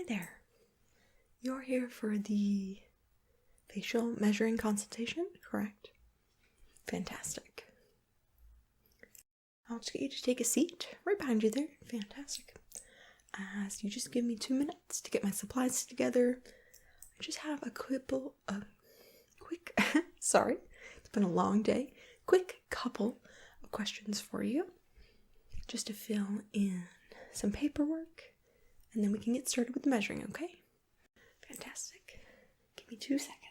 there. You're here for the facial measuring consultation, correct? Fantastic. I'll just get you to take a seat right behind you there. Fantastic. As you just give me 2 minutes to get my supplies together, I just have a quick, sorry, it's been a long day, quick couple of questions for you, just to fill in some paperwork, and then we can get started with the measuring, okay? Fantastic. Give me 2 seconds.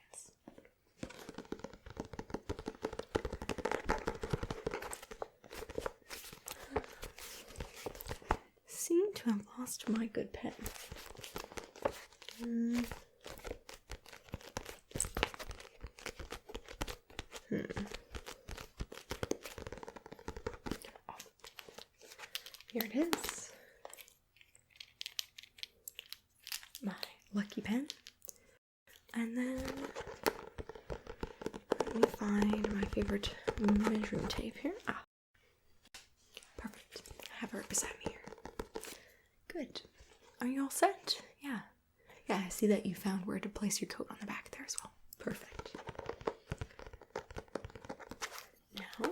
Seem to have lost my good pen. Oh, here it is. My lucky pen. And then let me find my favorite measuring tape here. Ah, perfect. I have it right beside me here. Good. Are you all set? Yeah. Yeah, I see that you found where to place your coat on the back there as well. Perfect. Now,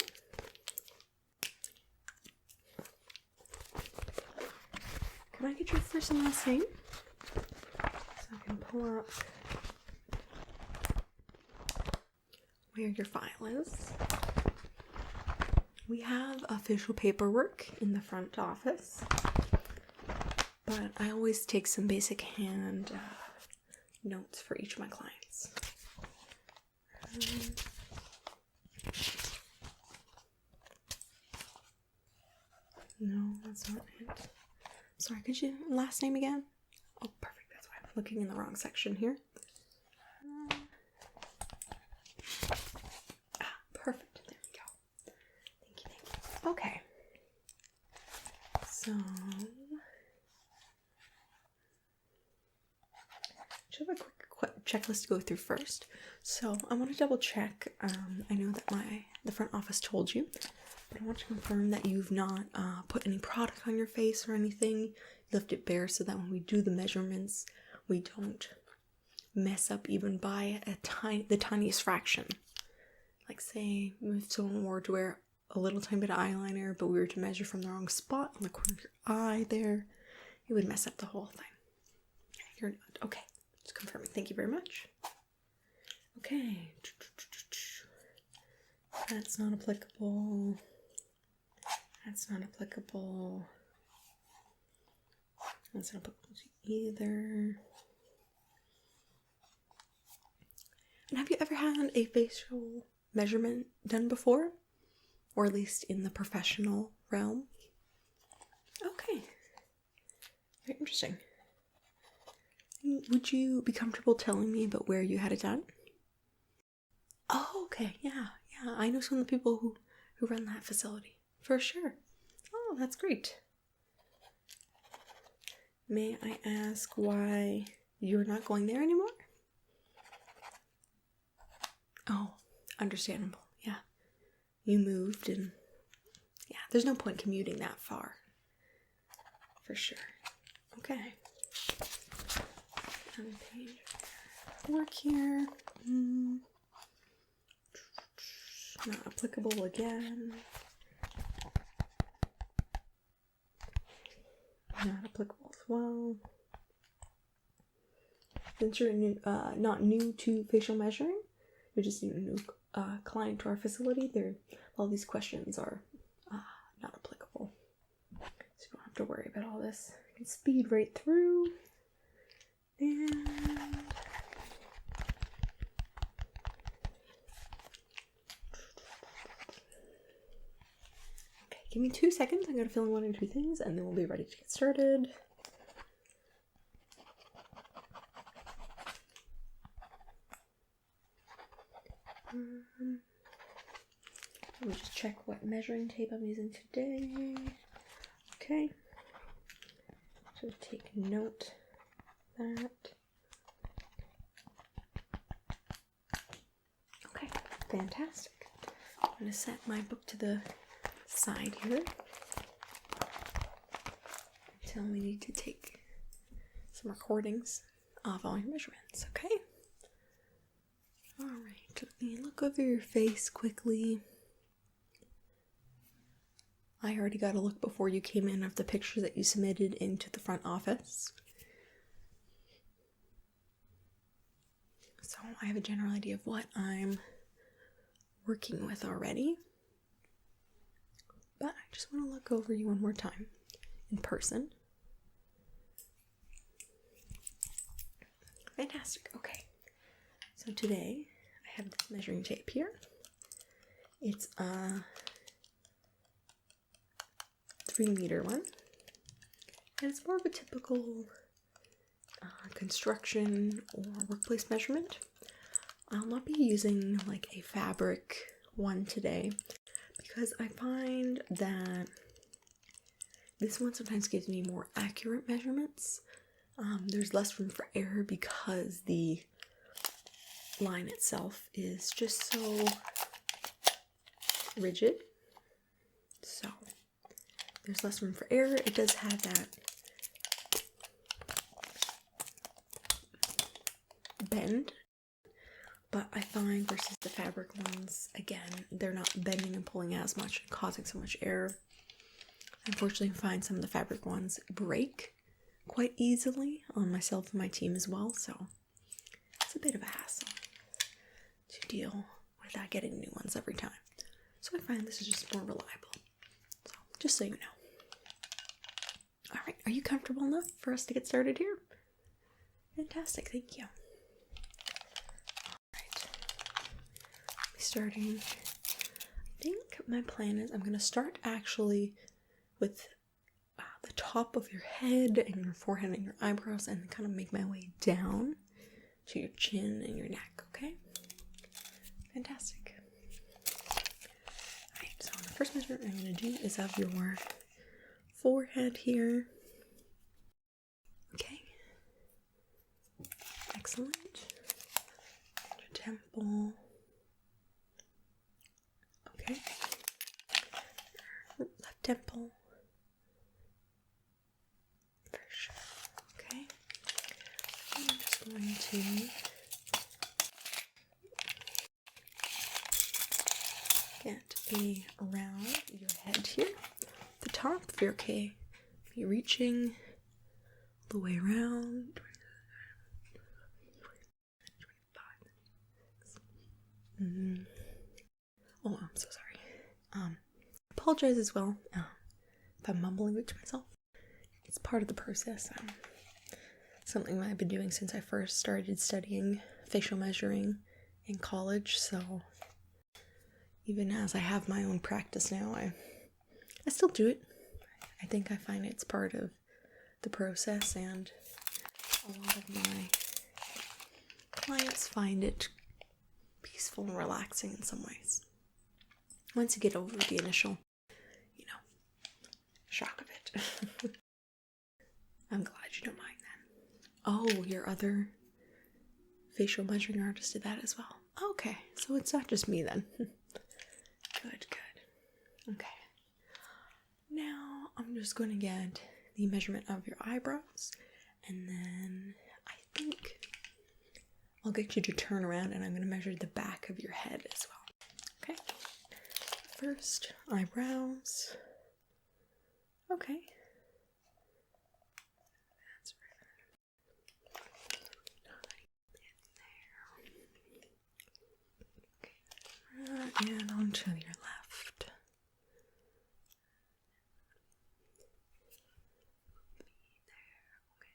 can I get your first and last name? So I can pull up where your file is. We have official paperwork in the front office, but I always take some basic hand notes for each of my clients. No, that's not it. Sorry, could you last name again? Oh, perfect. That's why I'm looking in the wrong section here. Perfect. There we go. Thank you. Okay. So, should have a quick checklist to go through first. So I want to double check. I know that the front office told you, but I want to confirm that you've not put any product on your face or anything. Left it bare so that when we do the measurements, we don't mess up even by the tiniest fraction. Like, say if someone were to wear a little tiny bit of eyeliner, but we were to measure from the wrong spot on the corner of your eye there, it would mess up the whole thing. You're not. Okay. Just confirming. Thank you very much. Okay. That's not applicable. That's not applicable. That's not applicable to either. And have you ever had a facial measurement done before? Or at least in the professional realm? Okay. Very interesting. Would you be comfortable telling me about where you had it done? Oh, okay. Yeah. I know some of the people who run that facility. For sure. Oh, that's great. May I ask why you're not going there anymore? Oh, understandable. Yeah. You moved and yeah, there's no point commuting that far. For sure. Okay. Work here. Not applicable again. Not applicable as well. Since you're not new to facial measuring, you're just a new client to our facility, all these questions are not applicable. So you don't have to worry about all this. You can speed right through. And okay, give me 2 seconds. I'm gonna fill in 1 or 2 things, and then we'll be ready to get started. Let me just check what measuring tape I'm using today. Okay. So take note of that. Okay, fantastic. I'm going to set my book to the side here until we need to take some recordings of all your measurements, okay? Alright, let me look over your face quickly. I already got a look before you came in of the pictures that you submitted into the front office. So I have a general idea of what I'm working with already. But I just want to look over you one more time in person. Fantastic. Okay. So today I have this measuring tape here. It's a 3-meter one. And it's more of a typical construction or workplace measurement. I'll not be using like a fabric one today because I find that this one sometimes gives me more accurate measurements. There's less room for error because the line itself is just so rigid. So there's less room for error. It does have that bend, but I find versus the fabric ones, again, they're not bending and pulling as much and causing so much error. Unfortunately, I find some of the fabric ones break quite easily on myself and my team as well, so it's a bit of a hassle to deal with getting new ones every time. So I find this is just more reliable. So just so you know. Alright, are you comfortable enough for us to get started here? Fantastic, thank you. Alright. Starting, I think my plan is I'm going to start actually with the top of your head and your forehead and your eyebrows and kind of make my way down to your chin and your neck, okay? Fantastic. Alright, so the first measurement I'm going to do is of your forehead here. Okay. Excellent. Your temple. Okay. Your left temple. For sure. Okay. I'm just going to get around your head here. The top, if you're okay, be reaching the way around. Oh, I'm so sorry. Apologize as well if I'm mumbling it to myself. It's part of the process. Something that I've been doing since I first started studying facial measuring in college, so even as I have my own practice now, I still do it. I think I find it's part of the process, and a lot of my clients find it peaceful and relaxing in some ways. Once you get over the initial, shock of it. I'm glad you don't mind that. Oh, your other facial measuring artist did that as well. Okay, so it's not just me then. Good. Okay. Now I'm just going to get the measurement of your eyebrows, and then I think I'll get you to turn around and I'm going to measure the back of your head as well. Okay. First, eyebrows. Okay. That's right. Okay. And onto your left. Okay.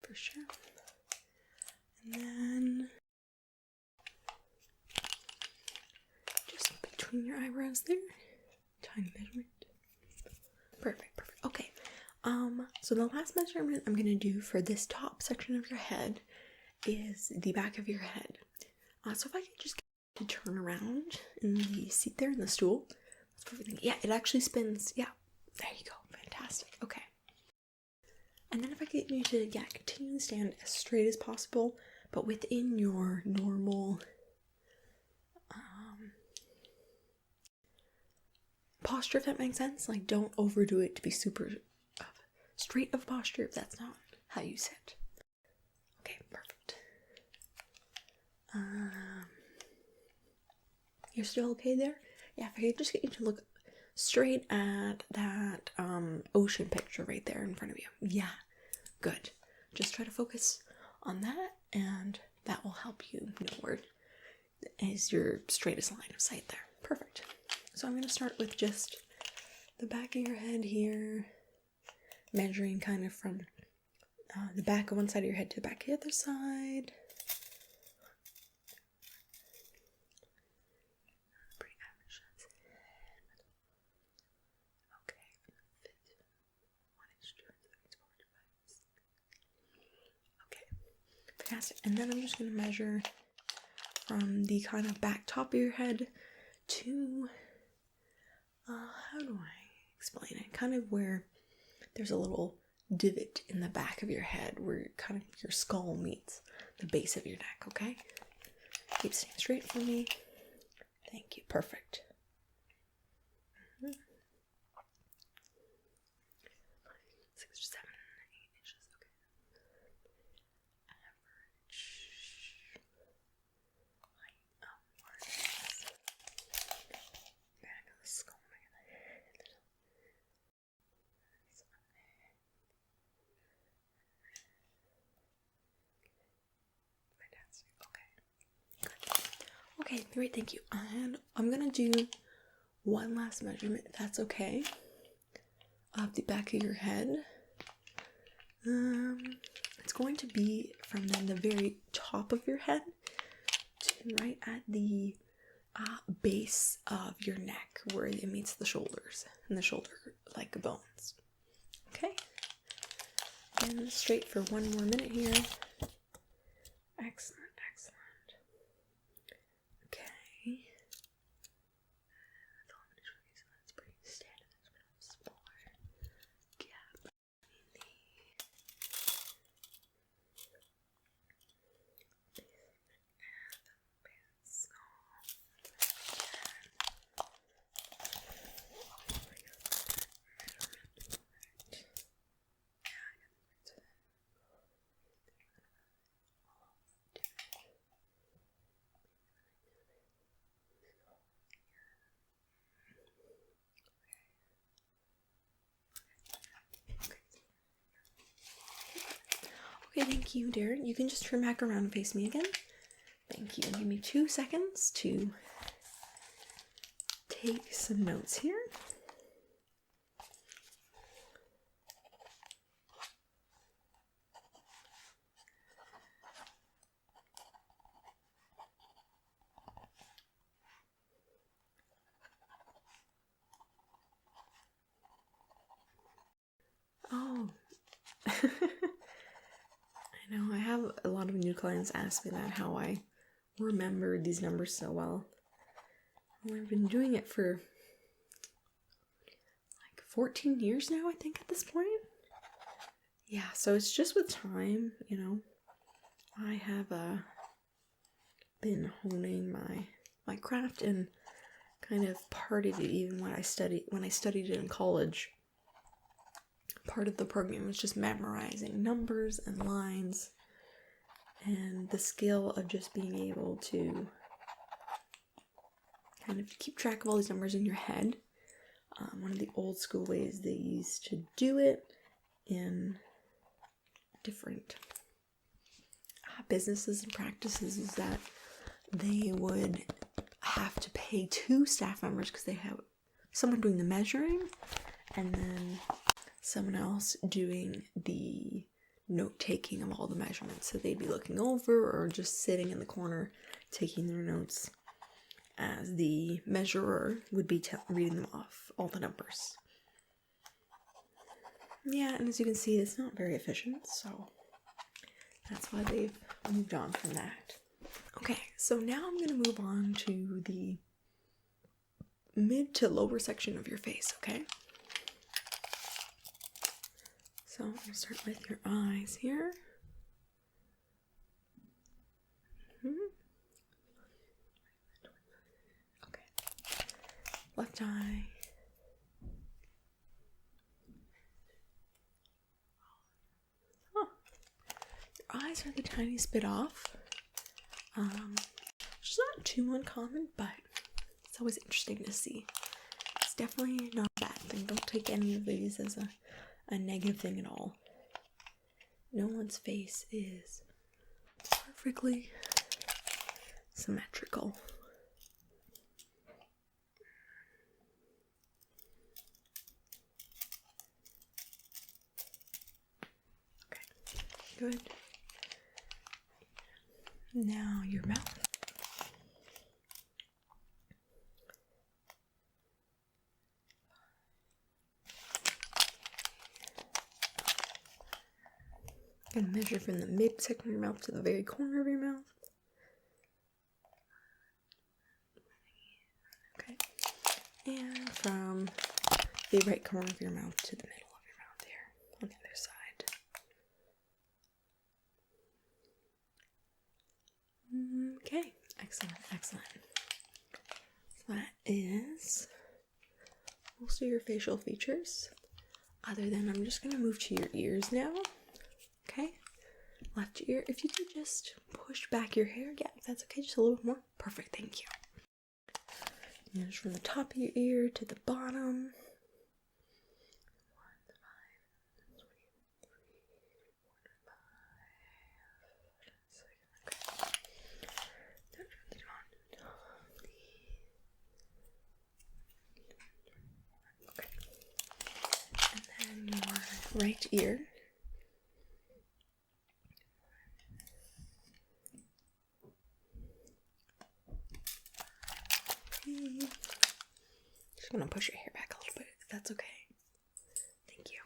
For sure. And then just between your eyebrows there. Tiny measurement. Perfect. Okay. So the last measurement I'm gonna do for this top section of your head is the back of your head. So if I could just get you to turn around in the seat there in the stool. That's perfect. Yeah, it actually spins. Yeah. There you go. Fantastic. Okay. And then if I get you to continue to stand as straight as possible, but within your normal posture, if that makes sense. Like, don't overdo it to be super straight of posture if that's not how you sit. Okay, perfect. You're still okay there? Yeah, if I could just get you to look straight at that ocean picture right there in front of you. Yeah, good. Just try to focus on that, and that will help you know where is your straightest line of sight there. Perfect. So I'm going to start with just the back of your head here, measuring kind of from the back of one side of your head to the back of the other side. And then I'm just going to measure from the kind of back top of your head to, how do I explain it? Kind of where there's a little divot in the back of your head where kind of your skull meets the base of your neck, okay? Keep staying straight for me. Thank you. Perfect. 6 or 7 or 8 inches, okay. Back of the skull. Fantastic. Okay. Good. Okay, great, thank you. And I'm gonna do one last measurement, if that's okay, of the back of your head. It's going to be from then the very top of your head to right at the base of your neck where it meets the shoulders and the shoulder like bones. Okay, and straight for one more minute here. Excellent, excellent. Okay. That's pretty standard. There's a smaller gap between the Okay, thank you, Darren. You can just turn back around and face me again. Thank you. Give me 2 seconds to take some notes here. Oh. I know, I have a lot of new clients ask me that, how I remember these numbers so well. Well, I've been doing it for like 14 years now, I think, at this point. Yeah, so it's just with time, you know. I have been honing my craft, and kind of part of it, even when I studied it in college. Part of the program was just memorizing numbers and lines, and the skill of just being able to kind of keep track of all these numbers in your head. One of the old school ways they used to do it in different businesses and practices is that they would have to pay 2 staff members because they have someone doing the measuring and then someone else doing the note-taking of all the measurements. So they'd be looking over or just sitting in the corner taking their notes as the measurer would be reading them off, all the numbers. Yeah, and as you can see, it's not very efficient, so that's why they've moved on from that. Okay, so now I'm going to move on to the mid to lower section of your face, okay? So I'm going to start with your eyes here. Okay. Left eye. Oh, eyes are the tiniest bit off. Which is not too uncommon, but it's always interesting to see. It's definitely not a bad thing. Don't take any of these as a negative thing at all. No one's face is perfectly symmetrical. Okay, good. Now your mouth. Gonna measure from the mid-section of your mouth to the very corner of your mouth. Okay. And from the right corner of your mouth to the middle of your mouth here on the other side. Okay. Excellent, excellent. So that is most of your facial features. Other than I'm just gonna move to your ears now. Okay, left ear. If you could just push back your hair, yeah, if that's okay, just a little bit more. Perfect, thank you. And just from the top of your ear to the bottom. 1, 5, 6, 7, 8, 9, 10, 11, 12, 13, 14, 15. Okay. And then your right ear. Just gonna push your hair back a little bit, if that's okay. Thank you.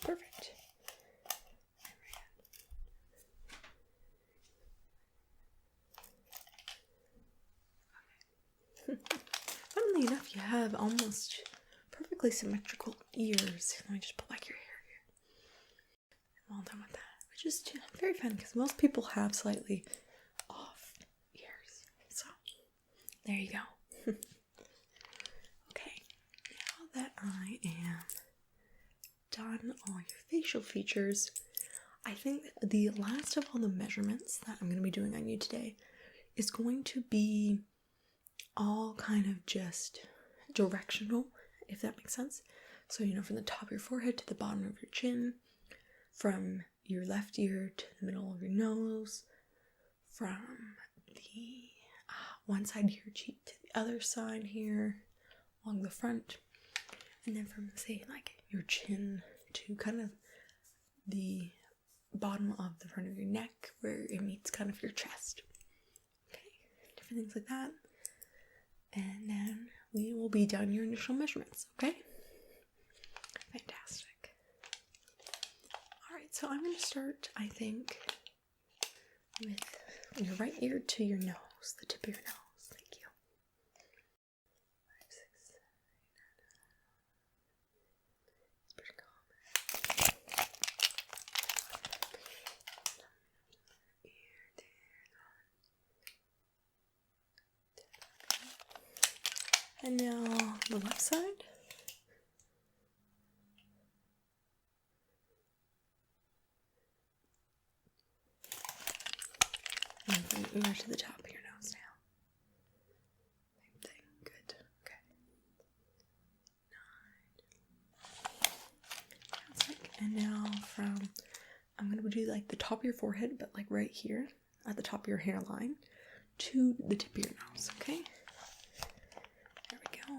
Perfect. Funnily enough, you have almost perfectly symmetrical ears. Let me just pull back your hair here. I'm all done with that. Which is very fun because most people have slightly off ears. So, there you go. Okay, now that I am done all your facial features, I think the last of all the measurements that I'm going to be doing on you today is going to be all kind of just directional, if that makes sense. So, from the top of your forehead to the bottom of your chin, from your left ear to the middle of your nose, from the one side of your cheek to the other side here, along the front, and then from, say, like your chin to kind of the bottom of the front of your neck where it meets kind of your chest. Okay, different things like that. And then we will be done your initial measurements, okay? Fantastic. Alright, so I'm going to start, I think, with your right ear to your nose, the tip of your nose. Thank you. 5, 6, 7, 8, 9. It's pretty common. And now the left side. And from the ear to the top of your nose now. Same thing. Good. Okay. 9. Fantastic. And now I'm going to do like the top of your forehead, but like right here at the top of your hairline to the tip of your nose, okay? There we go.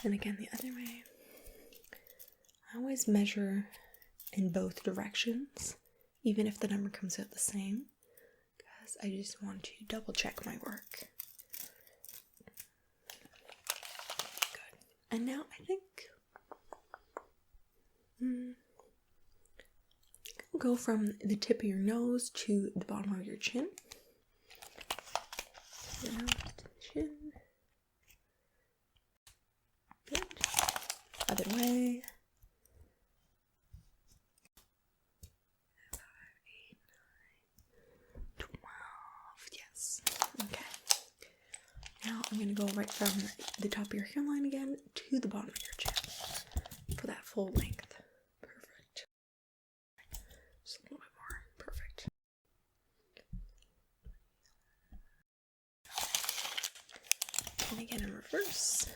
And again, the other way. I always measure in both directions, even if the number comes out the same, because I just want to double check my work. Good. And now I think I'll go from the tip of your nose to the bottom of your chin. Down to the chin. Good. Other way. 5, 8, 9, 12. Yes. Okay. Now I'm going to go right from the top of your hairline again to the bottom of your chin for that full length. Perfect. Just a little bit more. Perfect. And again in reverse.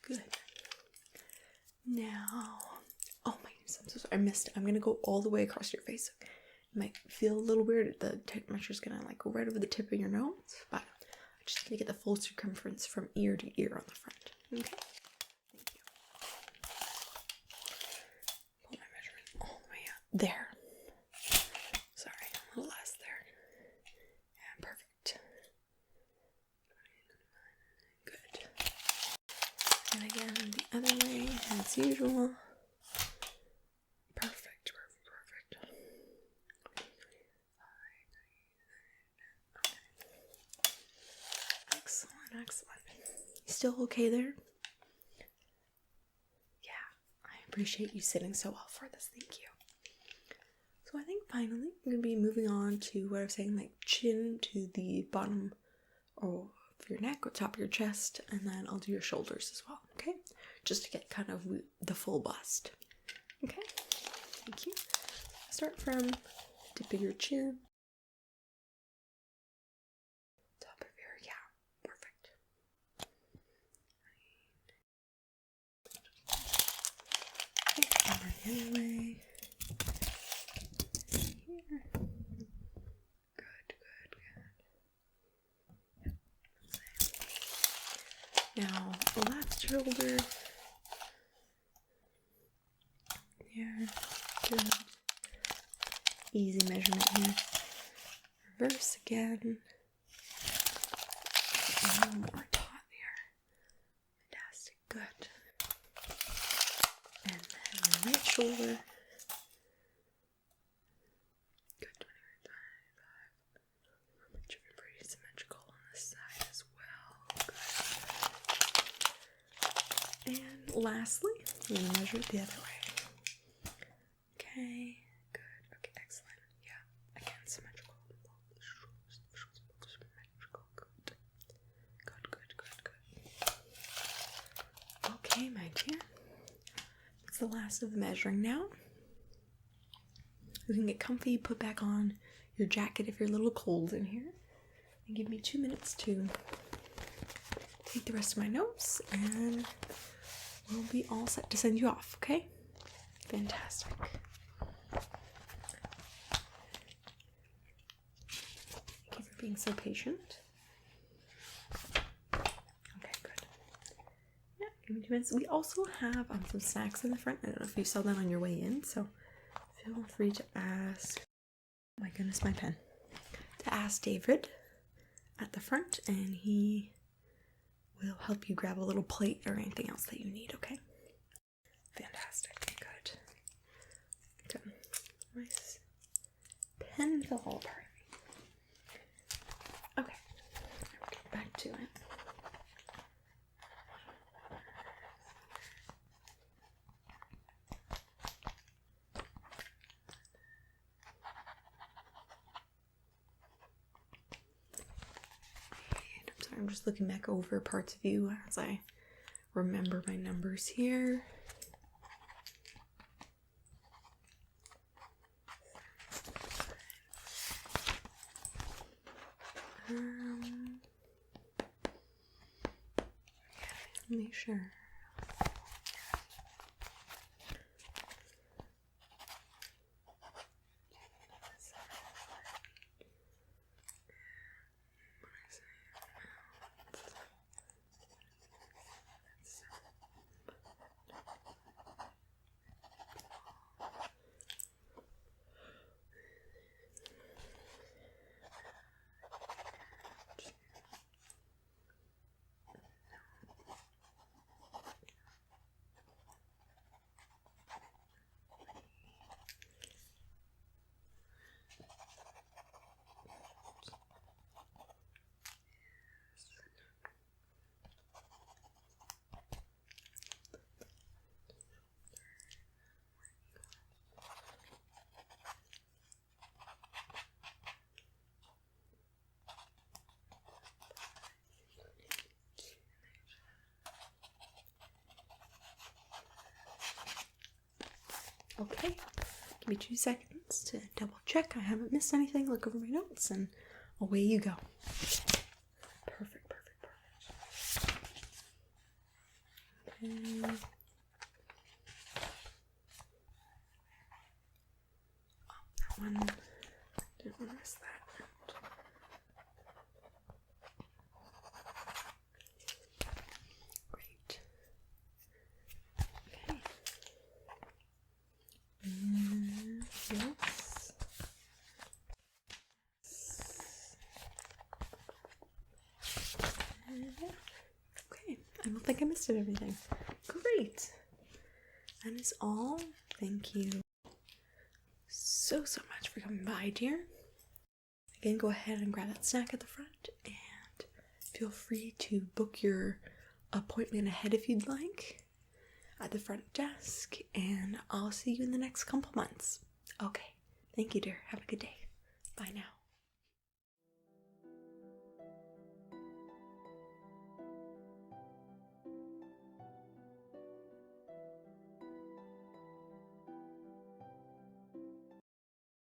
Good. Now, oh my goodness, I'm so sorry. I missed it. I'm going to go all the way across your face. It might feel a little weird. The tape measure is going to like go right over the tip of your nose, but I'm just going to get the full circumference from ear to ear on the front. Okay? Thank you. Pull my measurement all the way up. There. Sorry, a little less there. Yeah, perfect. Good. And again, the other way, as usual. Perfect, perfect, perfect. Excellent, excellent. You still okay there? Yeah, I appreciate you sitting so well for this. Thank you. So I think finally I'm going to be moving on to what I was saying, like chin to the bottom of your neck or top of your chest, and then I'll do your shoulders as well, okay? Just to get kind of the full bust. Okay? Thank you. Start from tip of your chin. Top of your, yeah, perfect. Okay, and then the other way. Here. Good, good, good. Now, left shoulder. Here. Good. Easy measurement here. Reverse again. One more top here. Fantastic. Good. And then the right shoulder. Good. 25. Which are pretty symmetrical on this side as well. Good. And lastly, we're going to measure it the other way. Okay. Good. Okay. Excellent. Yeah. Again, symmetrical. Symmetrical. Good. Good. Good. Good. Good. Okay, my dear. That's the last of the measuring now. You can get comfy, put back on your jacket if you're a little cold in here, and give me 2 minutes to take the rest of my notes, and we'll be all set to send you off, okay? Fantastic. Thank you for being so patient. Okay, good. Yeah, give me 2 minutes. We also have some snacks in the front. I don't know if you saw them on your way in, so feel free to ask. Oh my goodness, my pen. To ask David at the front, and he will help you grab a little plate or anything else that you need, okay? Fantastic. Good. Good. Nice. Pen fell all apart. Okay. Back to it. I'm just looking back over parts of you as I remember my numbers here. Make sure. Okay, give me 2 seconds to double check I haven't missed anything. Look over my notes and away you go. Perfect, perfect, perfect. Okay. Oh, that one. Didn't want to miss that. Great. Okay. Yes. Okay, I don't think I missed everything. Great. That is all. Thank you so much for coming by, dear. Again, go ahead and grab that snack at the front and feel free to book your appointment ahead if you'd like at the front desk, and I'll see you in the next couple months. Okay, thank you, dear. Have a good day. Bye now.